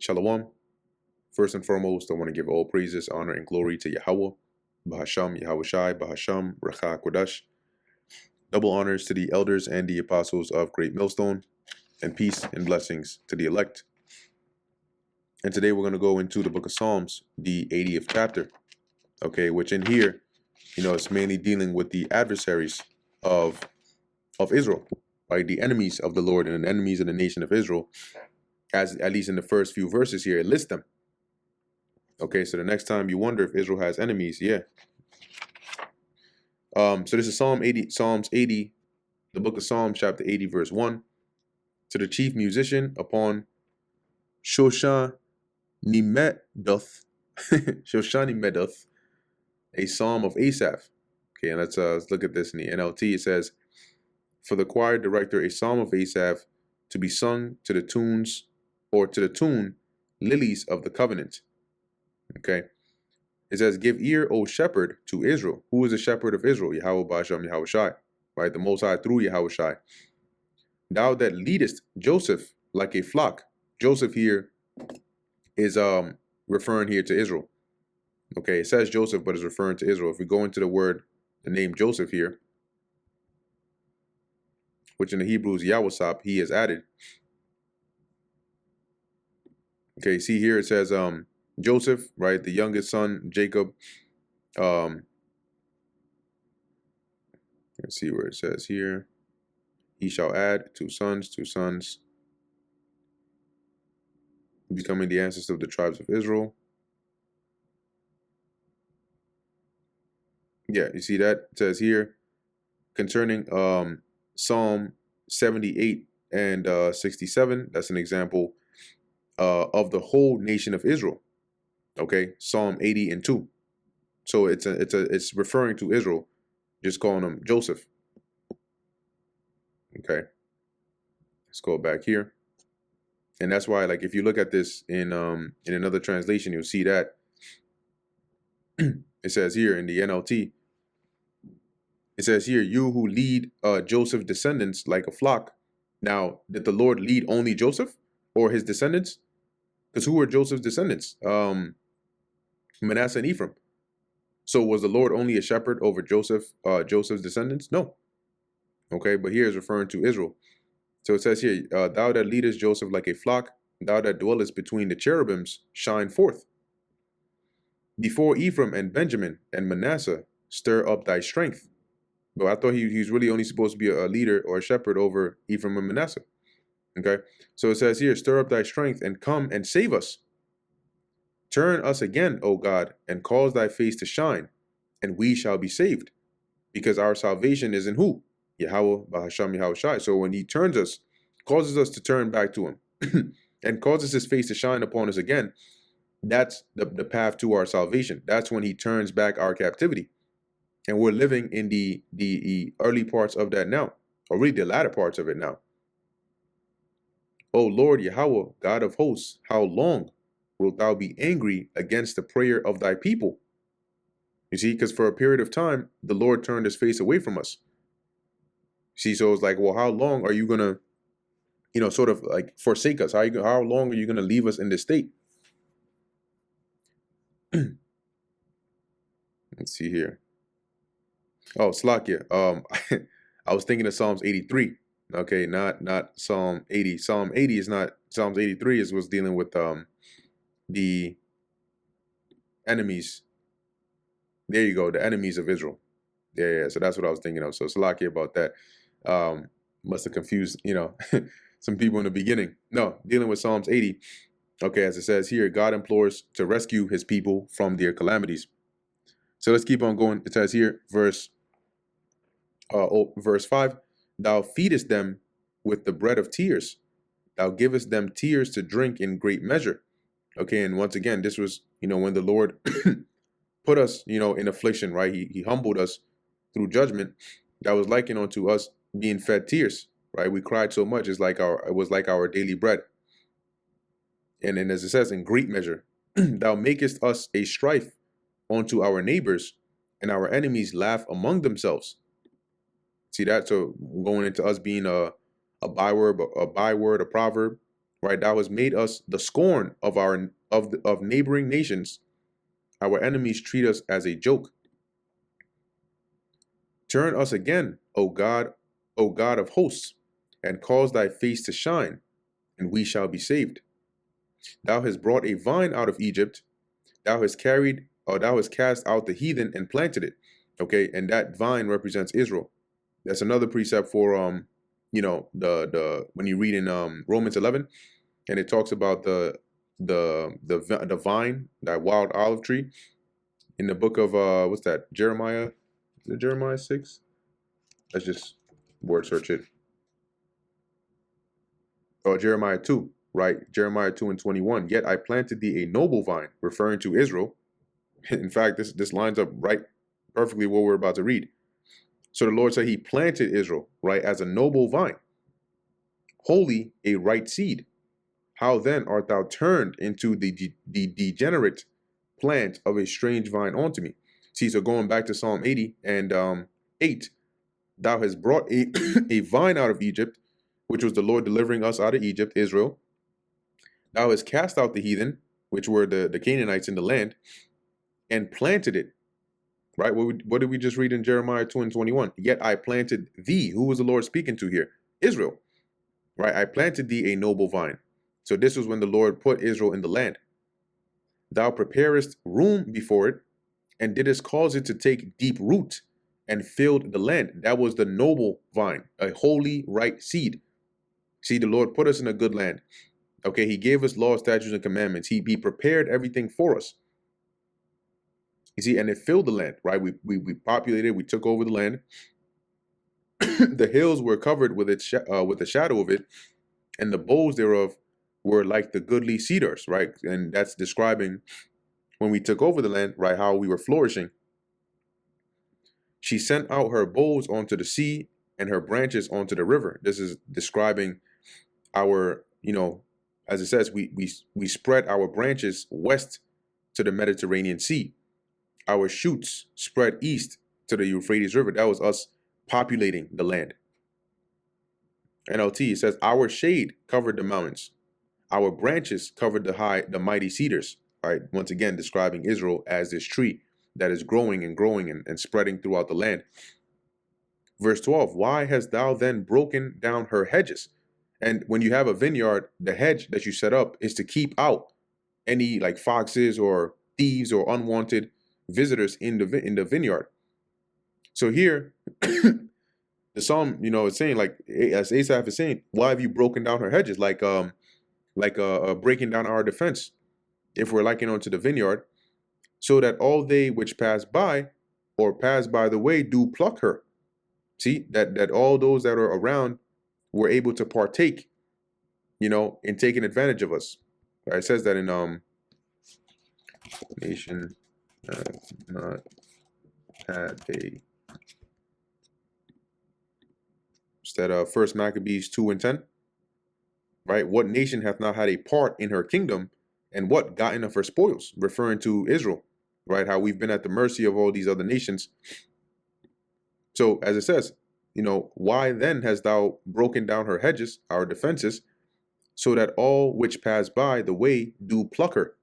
Shalom. First and foremost, I want to give all praises, honor, and glory to Yahweh, Bahasham, Yahweh Shai, Bahasham, Racha Kodash. Double honors to the elders and the apostles of Great Millstone, and peace and blessings to the elect. And today we're going to go into the book of Psalms, the 80th chapter, okay, which in here, it's mainly dealing with the adversaries of Israel, right? The enemies of the Lord and the enemies of the nation of Israel, as at least in the first few verses here, it lists them. Okay, so the next time you wonder if Israel has enemies, yeah. So this is Psalms 80, the book of Psalms, chapter 80, verse 1. To the chief musician upon Shoshan Nimedoth, Shoshani Medoth, a psalm of Asaph. Okay, and let's look at this in the NLT. It says, for the choir director, a psalm of Asaph to be sung to the tunes, or to the tune, Lilies of the Covenant. Okay. It says, give ear, O shepherd, to Israel. Who is the shepherd of Israel? Yahweh Basham, Yahweh Shai. Right? The Most High through Yahweh Shai. Thou that leadest Joseph like a flock. Joseph here is referring here to Israel. Okay, it says Joseph, but it's referring to Israel. If we go into the name Joseph here, which in the Hebrew is Yahweh, he is added. Okay, see here it says Joseph, right, the youngest son, Jacob. Let's see where it says here. He shall add two sons, becoming the ancestor of the tribes of Israel. Yeah, you see that? It says here concerning Psalm 78 and 67. That's an example of the whole nation of Israel. Okay, Psalm 80 and 2. So it's referring to Israel, just calling him Joseph. Okay, let's go back here. And that's why, like, if you look at this in another translation, you'll see that it says here in the NLT, it says here, you who lead Joseph's descendants like a flock. Now, did the Lord lead only Joseph or his descendants? Because who were Joseph's descendants? Manasseh and Ephraim. So was the Lord only a shepherd over Joseph's descendants? No. Okay, but here is referring to Israel. So it says here, thou that leadest Joseph like a flock, thou that dwellest between the cherubims, shine forth. Before Ephraim and Benjamin and Manasseh, stir up thy strength. But I thought he's really only supposed to be a leader or a shepherd over Ephraim and Manasseh. Okay, so it says here, stir up thy strength and come and save us. Turn us again, O God, and cause thy face to shine, and we shall be saved. Because our salvation is in who? Yahweh, Bahasham, Yahweh Shai. So when he turns us, causes us to turn back to him, and causes his face to shine upon us again, that's the path to our salvation. That's when he turns back our captivity. And we're living in the early parts of that now, or really the latter parts of it now. O Lord Yahweh, God of hosts, how long wilt thou be angry against the prayer of thy people? You see, because for a period of time, the Lord turned his face away from us. See, so it's like, well, how long are you going to, sort of like forsake us? How long are you going to leave us in this state? Let's see here. Oh, Slakia. I was thinking of Psalms 83. Okay, not Psalm 80. Psalm 80 is not. Psalms 83 was dealing with the enemies. There you go, the enemies of Israel. Yeah. So that's what I was thinking of. So Slakia about that. Must have confused, some people in the beginning. No, dealing with Psalms 80. Okay, as it says here, God implores to rescue his people from their calamities. So let's keep on going. It says here, verse 5, thou feedest them with the bread of tears. Thou givest them tears to drink in great measure. Okay, and once again, this was, when the Lord put us, in affliction, right? He humbled us through judgment. That was likened unto us being fed tears, right? We cried so much, it was like our daily bread. And then as it says, in great measure, thou makest us a strife unto our neighbors, and our enemies laugh among themselves. See that? So going into us being a byword, a proverb, right? Thou hast made us the scorn of of neighboring nations. Our enemies treat us as a joke. Turn us again, O God of hosts, and cause thy face to shine, and we shall be saved. Thou hast brought a vine out of Egypt. Thou hast cast out the heathen and planted it. Okay, and that vine represents Israel. That's another precept for the when you read in Romans 11, and it talks about the vine, that wild olive tree, in the book of what's that, Jeremiah? Is it Jeremiah 6? Let's just word search it. Oh, Jeremiah 2, right? Jeremiah 2 and 21. Yet I planted thee a noble vine, referring to Israel. In fact, this lines up right perfectly what we're about to read. So the Lord said he planted Israel, right, as a noble vine, holy, a right seed. How then art thou turned into the degenerate plant of a strange vine unto me? See, so going back to Psalm 80 and 8, thou hast brought a vine out of Egypt, which was the Lord delivering us out of Egypt, Israel. Thou hast cast out the heathen, which were the Canaanites in the land, and planted it. Right? What did we just read in Jeremiah 2 and 21? Yet I planted thee. Who was the Lord speaking to here? Israel. Right? I planted thee a noble vine. So this was when the Lord put Israel in the land. Thou preparest room before it, and didst cause it to take deep root, and filled the land. That was the noble vine, a holy, right seed. See, the Lord put us in a good land. Okay, he gave us laws, statutes, and commandments. He prepared everything for us. You see, and it filled the land, right? We populated, we took over the land. The hills were covered with with the shadow of it, and the boughs thereof were like the goodly cedars, right? And that's describing when we took over the land, right? How we were flourishing. She sent out her boughs onto the sea and her branches onto the river. This is describing our, as it says, we spread our branches west to the Mediterranean Sea. Our shoots spread east to the Euphrates River. That was us populating the land. NLT, it says, our shade covered the mountains. Our branches covered the mighty cedars. All right, once again, describing Israel as this tree that is growing and growing and spreading throughout the land. Verse 12, why hast thou then broken down her hedges? And when you have a vineyard, the hedge that you set up is to keep out any like foxes or thieves or unwanted visitors in the vineyard. So here, the psalm, it's saying, like, as Asaph is saying, why have you broken down her hedges? Like breaking down our defense, if we're liking onto the vineyard, so that all they which pass by or pass by the way do pluck her. See, that all those that are around were able to partake, in taking advantage of us. Right? It says that in nation not had a, instead of First Maccabees 2 and 10, right? What nation hath not had a part in her kingdom, and what gotten of her spoils? Referring to Israel, right? How we've been at the mercy of all these other nations. So as it says, why then hast thou broken down her hedges, our defenses, so that all which pass by the way do pluck her?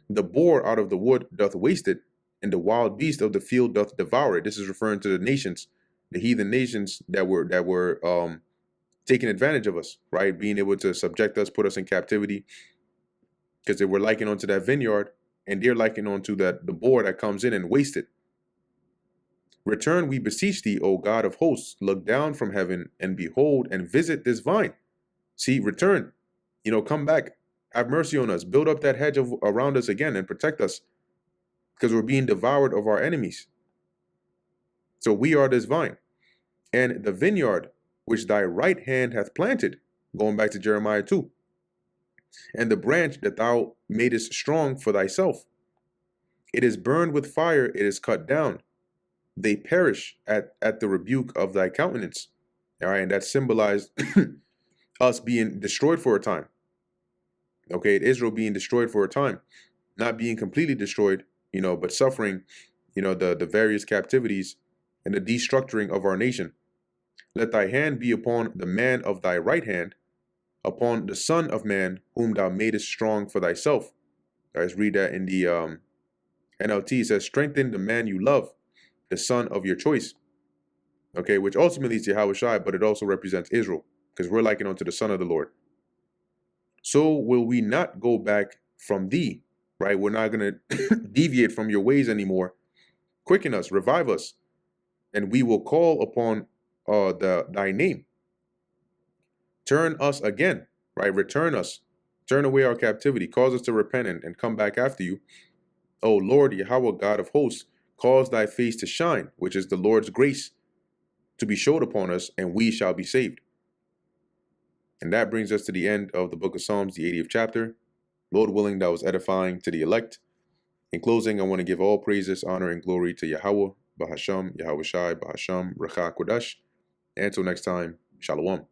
The boar out of the wood doth waste it, and the wild beast of the field doth devour it. This is referring to the nations, the heathen nations that were taking advantage of us, right? Being able to subject us, put us in captivity, because they were liking onto that vineyard, and they're liking onto the boar that comes in and waste it. Return, we beseech thee, O God of hosts, look down from heaven and behold and visit this vine. See, return, come back, have mercy on us, build up that hedge around us again and protect us, because we're being devoured of our enemies. So we are this vine, and the vineyard which thy right hand hath planted, going back to Jeremiah 2, and the branch that thou madest strong for thyself. It is burned with fire, it is cut down. They perish at the rebuke of thy countenance. All right, and that symbolized us being destroyed for a time. Okay, Israel being destroyed for a time, not being completely destroyed, but suffering, the various captivities and the destructuring of our nation. Let thy hand be upon the man of thy right hand, upon the Son of Man, whom thou madest strong for thyself. Let's read that in the NLT. It says, strengthen the man you love, the son of your choice. Okay, which ultimately is Yahweh Shai, but it also represents Israel, because we're likened unto the Son of the Lord. So will we not go back from thee, right? We're not going to deviate from your ways anymore. Quicken us, revive us, and we will call upon thy name. Turn us again, right? Return us. Turn away our captivity. Cause us to repent and come back after you. O Lord, Yahweh, God of hosts, cause thy face to shine, which is the Lord's grace, to be showed upon us, and we shall be saved. And that brings us to the end of the book of Psalms, the 80th chapter. Lord willing, that was edifying to the elect. In closing, I want to give all praises, honor, and glory to Yahweh, Bahasham, Yahweh Shai, Bahasham, Racha Kodash. And until next time, Shalom.